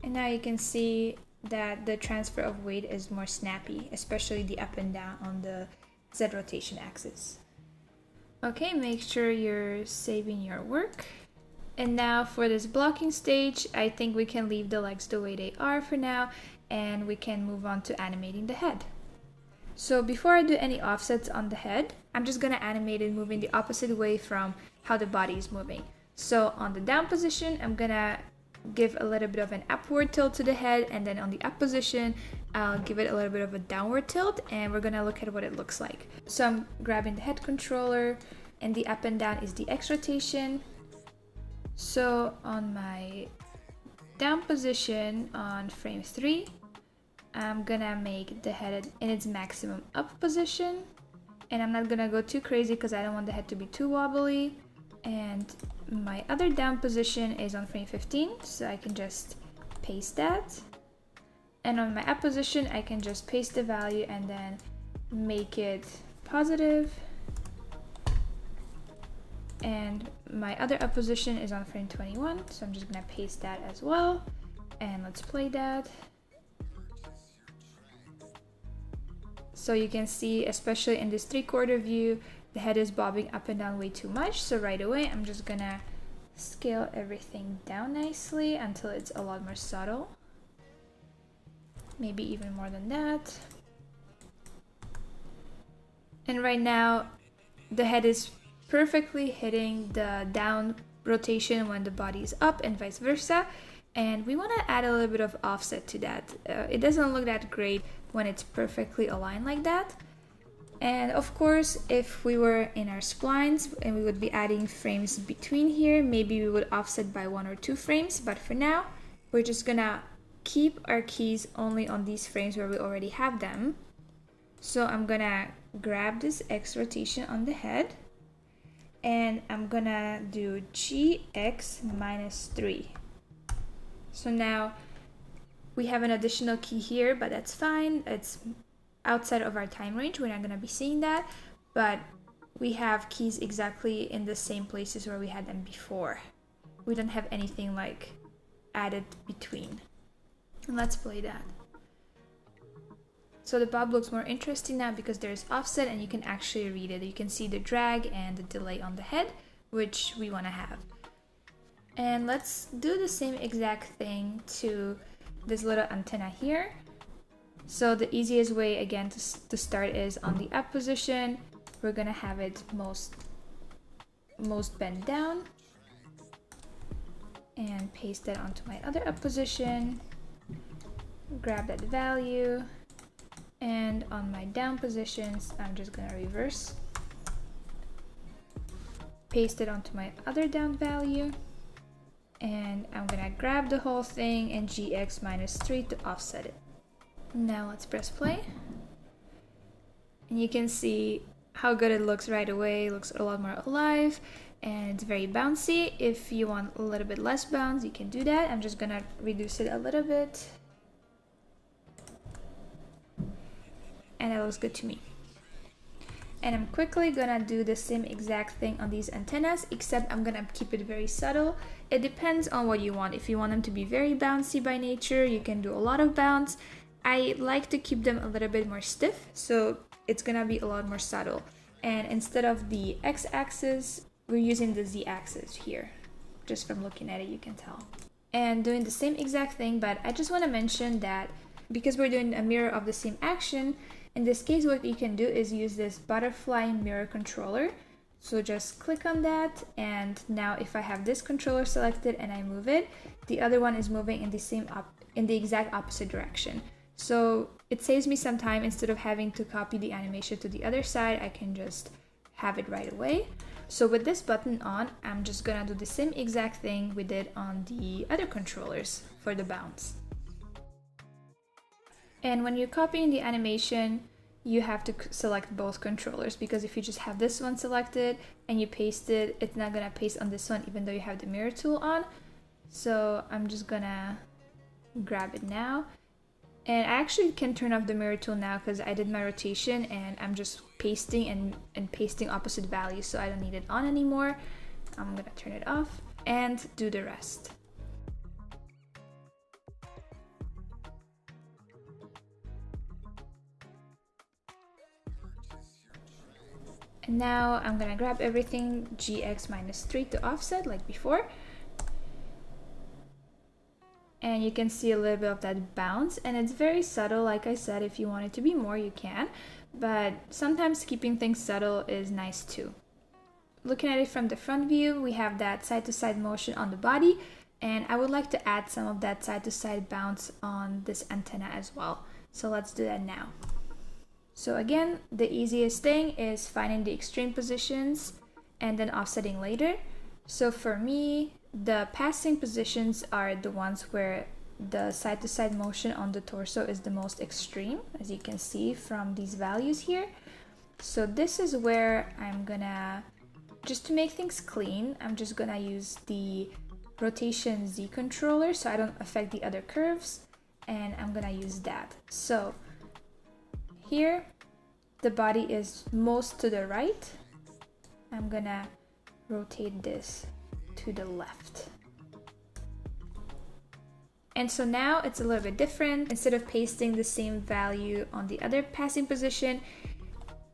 And now you can see that the transfer of weight is more snappy, especially the up and down on the Z rotation axis. Okay, make sure you're saving your work. And now for this blocking stage, I think we can leave the legs the way they are for now, and we can move on to animating the head. So before I do any offsets on the head, I'm just gonna animate it moving the opposite way from how the body is moving. So on the down position, I'm gonna give a little bit of an upward tilt to the head, and then on the up position, I'll give it a little bit of a downward tilt, and we're gonna look at what it looks like. So I'm grabbing the head controller, and the up and down is the X rotation. So on my down position on frame 3, I'm gonna make the head in its maximum up position, and I'm not gonna go too crazy because I don't want the head to be too wobbly. And my other down position is on frame 15, so I can just paste that. And on my up position, I can just paste the value and then make it positive. And my other up position is on frame 21, so I'm just gonna paste that as well. And let's play that. So you can see, especially in this 3/4 view, the head is bobbing up and down way too much. So right away, I'm just gonna scale everything down nicely until it's a lot more subtle. Maybe even more than that. And right now, the head is perfectly hitting the down rotation when the body is up and vice versa. And we want to add a little bit of offset to that. It doesn't look that great when it's perfectly aligned like that. And of course, if we were in our splines and we would be adding frames between here, maybe we would offset by 1 or 2 frames. But for now, we're just gonna keep our keys only on these frames where we already have them. So I'm gonna grab this X rotation on the head, and I'm gonna do GX -3. So now we have an additional key here, but that's fine. It's outside of our time range. We're not gonna be seeing that, but we have keys exactly in the same places where we had them before. We don't have anything like added between. And let's play that. So the bob looks more interesting now because there's offset and you can actually read it. You can see the drag and the delay on the head, which we want to have. And let's do the same exact thing to this little antenna here. So the easiest way again to start is on the up position. We're gonna have it most bent down and paste that onto my other up position. Grab that value, and on my down positions I'm just gonna reverse, paste it onto my other down value, and I'm gonna grab the whole thing and GX -3 to offset it. Now let's press play, and you can see how good it looks right away. It looks a lot more alive and it's very bouncy. If you want a little bit less bounce, you can do that. I'm just gonna reduce it a little bit, and it looks good to me. And I'm quickly gonna do the same exact thing on these antennas, except I'm gonna keep it very subtle. It depends on what you want. If you want them to be very bouncy by nature, you can do a lot of bounce. I like to keep them a little bit more stiff, so it's gonna be a lot more subtle. And instead of the x-axis, we're using the z-axis here. Just from looking at it, you can tell. And doing the same exact thing, but I just wanna mention that because we're doing a mirror of the same action, in this case, what you can do is use this butterfly mirror controller. So just click on that, and now if I have this controller selected and I move it, the other one is moving in the exact opposite direction. So it saves me some time. Instead of having to copy the animation to the other side, I can just have it right away. So with this button on, I'm just gonna do the same exact thing we did on the other controllers for the bounce. And when you're copying the animation, you have to select both controllers, because if you just have this one selected and you paste it, it's not gonna paste on this one even though you have the mirror tool on. So I'm just gonna grab it now. And I actually can turn off the mirror tool now because I did my rotation and I'm just pasting and pasting opposite values, so I don't need it on anymore. I'm gonna turn it off and do the rest. And now I'm gonna grab everything GX -3 to offset like before. And you can see a little bit of that bounce, and it's very subtle. Like I said, if you want it to be more, you can, but sometimes keeping things subtle is nice too. Looking at it from the front view, we have that side-to-side motion on the body, and I would like to add some of that side-to-side bounce on this antenna as well. So let's do that now. So again, the easiest thing is finding the extreme positions and then offsetting later. So for me, the passing positions are the ones where the side-to-side motion on the torso is the most extreme, as you can see from these values here. So this is where I'm gonna, just to make things clean, I'm just gonna use the rotation Z controller so I don't affect the other curves, and I'm gonna use that. So here, the body is most to the right. I'm gonna rotate this to the left. And so now it's a little bit different. Instead of pasting the same value on the other passing position,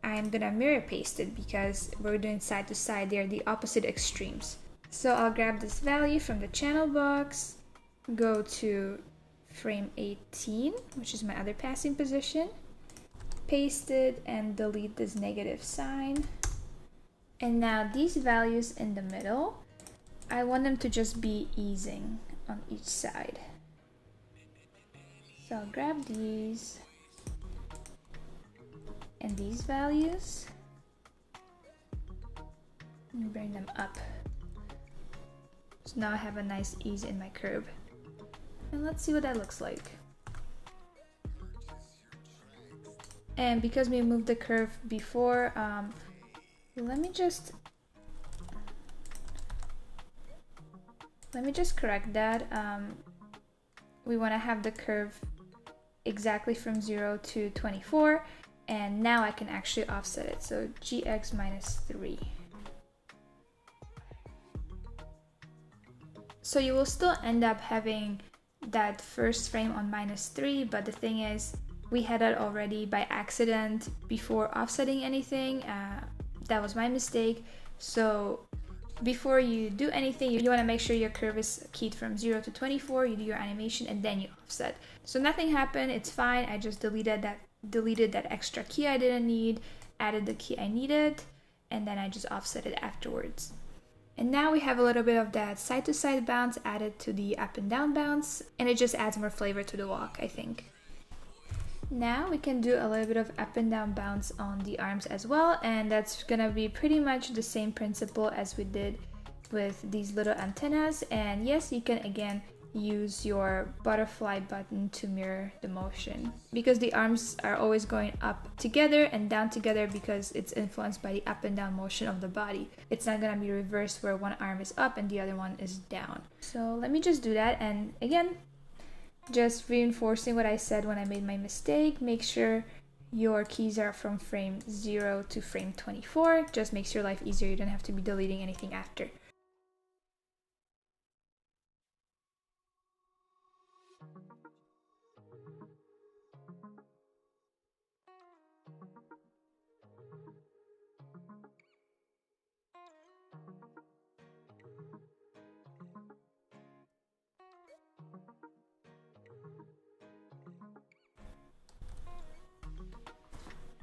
I'm gonna mirror paste it because we're doing side to side. They're the opposite extremes. So I'll grab this value from the channel box, go to frame 18, which is my other passing position, paste it and delete this negative sign. And now these values in the middle, I want them to just be easing on each side. So I'll grab these and these values and bring them up. So now I have a nice ease in my curve. And let's see what that looks like. And because we moved the curve before, let me just correct that. We want to have the curve exactly from 0 to 24, and now I can actually offset it. So GX -3. So you will still end up having that first frame on -3, but the thing is, we had that already by accident before offsetting anything. That was my mistake. So before you do anything, you want to make sure your curve is keyed from 0 to 24, you do your animation, and then you offset. So nothing happened, it's fine. I just deleted that extra key I didn't need, added the key I needed, and then I just offset it afterwards. And now we have a little bit of that side-to-side bounce added to the up and down bounce, and it just adds more flavor to the walk, I think. Now we can do a little bit of up and down bounce on the arms as well, and that's gonna be pretty much the same principle as we did with these little antennas. And yes, you can again use your butterfly button to mirror the motion, because the arms are always going up together and down together because it's influenced by the up and down motion of the body. It's not gonna be reversed where one arm is up and the other one is down. So let me just do that, and again, just reinforcing what I said when I made my mistake. Make sure your keys are from frame 0 to frame 24. Just makes your life easier. You don't have to be deleting anything after.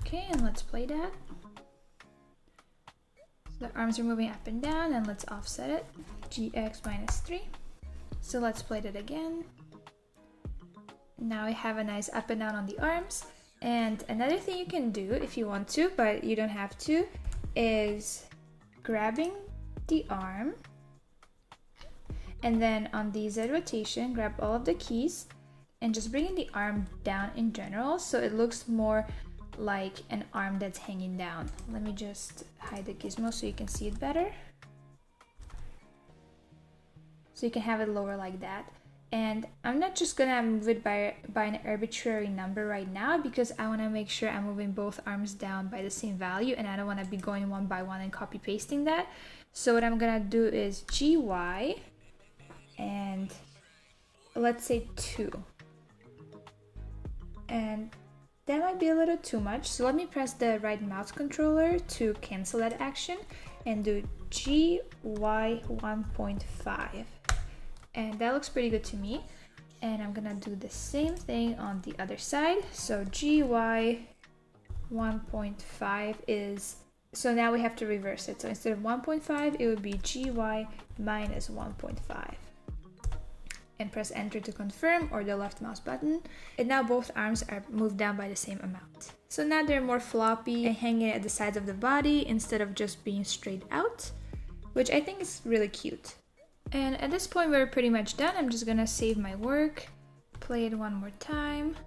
Okay, and let's play that. So the arms are moving up and down, and let's offset it. GX -3. So let's play that again. Now we have a nice up and down on the arms. And another thing you can do if you want to, but you don't have to, is grabbing the arm, and then on the Z rotation, grab all of the keys and just bringing the arm down in general, so it looks more like an arm that's hanging down. Let me just hide the gizmo so you can see it better. So you can have it lower like that. And I'm not just gonna move it by an arbitrary number right now, because I wanna make sure I'm moving both arms down by the same value, and I don't wanna be going one by one and copy pasting that. So what I'm gonna do is GY, and let's say 2. And that might be a little too much, so let me press the right mouse controller to cancel that action and do GY 1.5. And that looks pretty good to me. And I'm gonna do the same thing on the other side. So GY 1.5 is, so now we have to reverse it. So instead of 1.5, it would be GY minus 1.5. And press enter to confirm, or the left mouse button. And now both arms are moved down by the same amount. So now they're more floppy and hanging at the sides of the body instead of just being straight out, which I think is really cute. And at this point we're pretty much done. I'm just gonna save my work, play it one more time.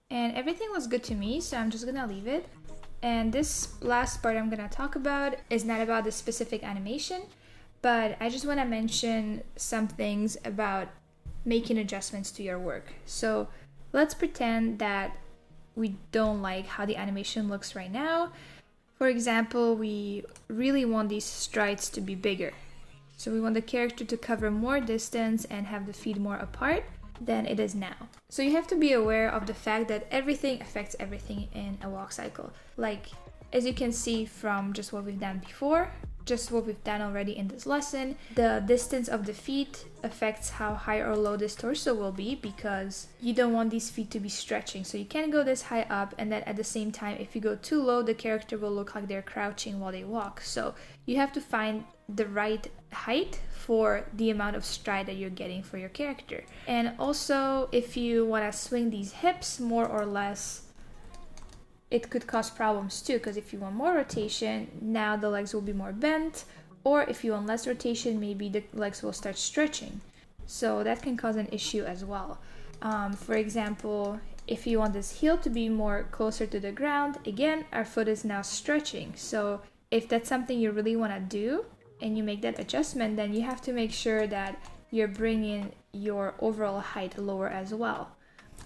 And everything was good to me, so I'm just gonna leave it. And this last part I'm gonna talk about is not about the specific animation, but I just want to mention some things about making adjustments to your work. So let's pretend that we don't like how the animation looks right now. For example, we really want these strides to be bigger. So we want the character to cover more distance and have the feet more apart than it is now. So you have to be aware of the fact that everything affects everything in a walk cycle. Like, as you can see from just what we've done before, just what we've done already in this lesson, the distance of the feet affects how high or low this torso will be, because you don't want these feet to be stretching. So you can't go this high up, and then at the same time, if you go too low, the character will look like they're crouching while they walk. So you have to find the right height for the amount of stride that you're getting for your character. And also, if you want to swing these hips more or less, it could cause problems too, because if you want more rotation, now the legs will be more bent, or if you want less rotation, maybe the legs will start stretching. So that can cause an issue as well. For example, if you want this heel to be more closer to the ground, again, our foot is now stretching. So if that's something you really want to do and you make that adjustment, then you have to make sure that you're bringing your overall height lower as well.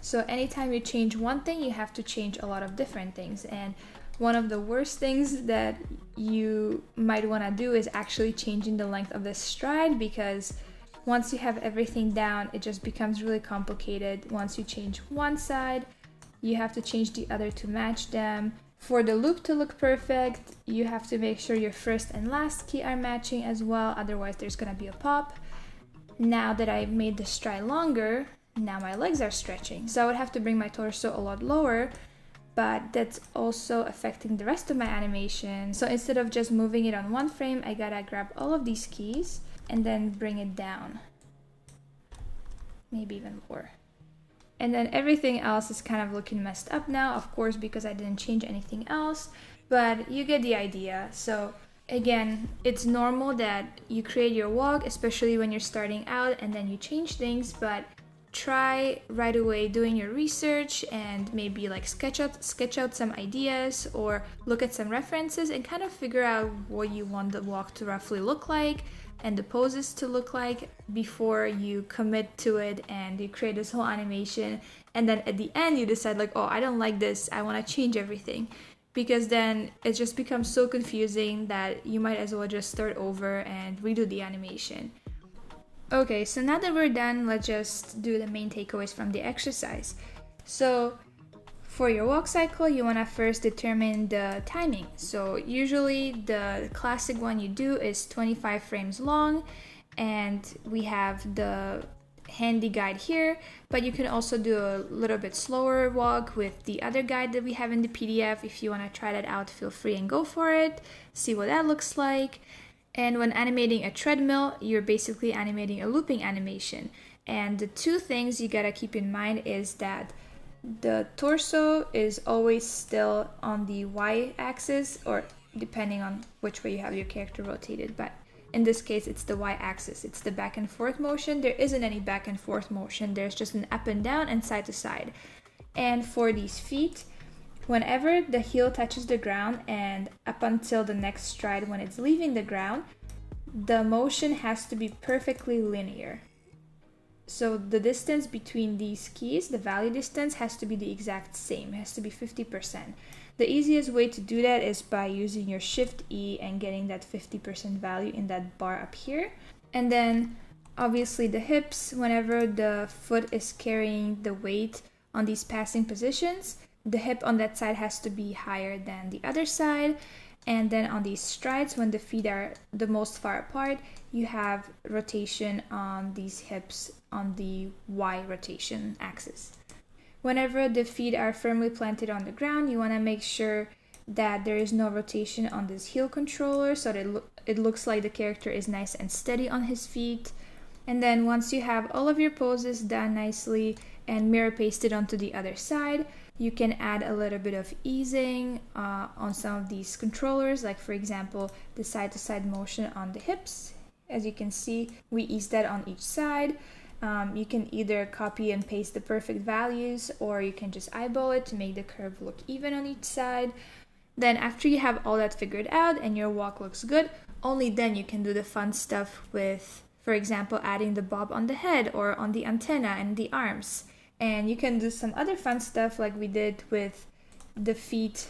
So anytime you change one thing, you have to change a lot of different things. And one of the worst things that you might want to do is actually changing the length of the stride, because once you have everything down, it just becomes really complicated. Once you change one side, you have to change the other to match them. For the loop to look perfect, you have to make sure your first and last key are matching as well, otherwise there's gonna be a pop. Now that I've made the stride longer, now my legs are stretching. So I would have to bring my torso a lot lower, but that's also affecting the rest of my animation. So instead of just moving it on one frame, I gotta grab all of these keys and then bring it down. Maybe even more. And then everything else is kind of looking messed up now, of course, because I didn't change anything else, but you get the idea. So again, it's normal that you create your walk, especially when you're starting out, and then you change things, but try right away doing your research and maybe like sketch out some ideas or look at some references and kind of figure out what you want the walk to roughly look like and the poses to look like before you commit to it and you create this whole animation, and then at the end you decide like, oh, I don't like this, I want to change everything, because then it just becomes so confusing that you might as well just start over and redo the animation. Okay, so now that we're done, let's just do the main takeaways from the exercise. So for your walk cycle, you want to first determine the timing. So usually the classic one you do is 25 frames long, and we have the handy guide here, but you can also do a little bit slower walk with the other guide that we have in the PDF. If you want to try that out, feel free and go for it, see what that looks like. And when animating a treadmill, you're basically animating a looping animation. And the two things you gotta keep in mind is that the torso is always still on the y-axis, or depending on which way you have your character rotated, but in this case it's the y-axis. It's the back and forth motion. There isn't any back and forth motion, there's just an up and down and side to side. And for these feet, whenever the heel touches the ground and up until the next stride when it's leaving the ground, the motion has to be perfectly linear. So the distance between these keys, the value distance, has to be the exact same. It has to be 50%. The easiest way to do that is by using your Shift E and getting that 50% value in that bar up here. And then obviously the hips, whenever the foot is carrying the weight on these passing positions, the hip on that side has to be higher than the other side. And then on these strides, when the feet are the most far apart, you have rotation on these hips on the Y rotation axis. Whenever the feet are firmly planted on the ground, you want to make sure that there is no rotation on this heel controller, so that it looks like the character is nice and steady on his feet. And then once you have all of your poses done nicely and mirror pasted onto the other side, you can add a little bit of easing on some of these controllers, like for example the side-to-side motion on the hips. As you can see, we ease that on each side. You can either copy and paste the perfect values, or you can just eyeball it to make the curve look even on each side. Then after you have all that figured out and your walk looks good, only then you can do the fun stuff with, for example, adding the bob on the head or on the antenna and the arms. And you can do some other fun stuff like we did with the feet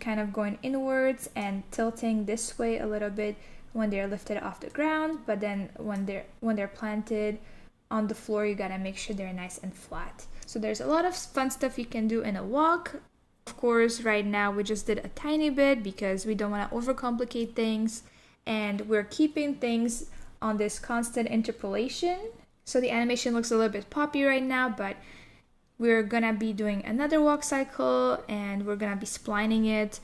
kind of going inwards and tilting this way a little bit when they're lifted off the ground, but then when they're planted on the floor, you gotta make sure they're nice and flat. So there's a lot of fun stuff you can do in a walk. Of course, right now we just did a tiny bit because we don't want to overcomplicate things, and we're keeping things on this constant interpolation. So the animation looks a little bit poppy right now, but we're gonna be doing another walk cycle and we're gonna be splining it.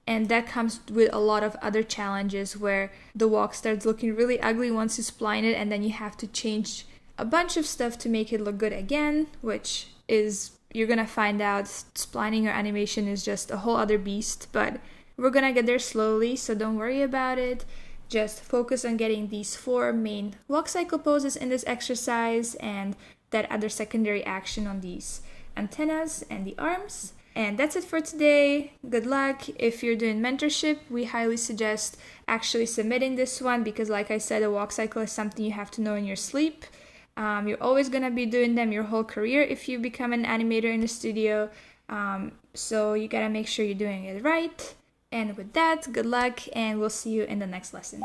And that comes with a lot of other challenges where the walk starts looking really ugly once you spline it, and then you have to change a bunch of stuff to make it look good again, which is, you're gonna find out, splining your animation is just a whole other beast, but we're gonna get there slowly, so don't worry about it. Just focus on getting these 4 main walk cycle poses in this exercise and that other secondary action on these antennas and the arms. And that's it for today. Good luck. If you're doing mentorship, we highly suggest actually submitting this one because, like I said, a walk cycle is something you have to know in your sleep. You're always going to be doing them your whole career if you become an animator in the studio. So you got to make sure you're doing it right. And with that, good luck, and we'll see you in the next lesson.